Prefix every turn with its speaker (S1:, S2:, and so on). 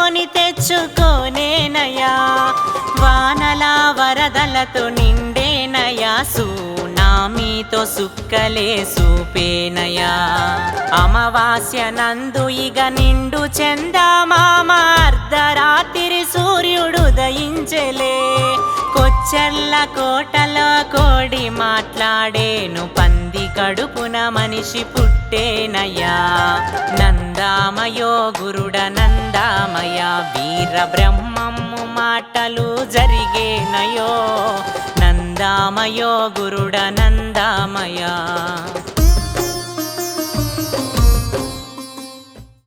S1: కొని తెచ్చుకోనేనయా వానల వరదలతో నిండేనయా సునామీతో సుక్కలే సూపేనయా అమావాస్య నందు ఇగ నిండు చందమామ అర్ధరాత్రి సూర్యుడు ఉదయించెలే కొచ్చెర్ల కోటలో కోడి మాట్లాడేను పంది కడుపున మనిషి పుట్టేనయ్యా నందామయో గురుడ నందామయ వీర బ్రహ్మము మాటలు జరిగేనయో నందామయో గురుడ నందామయ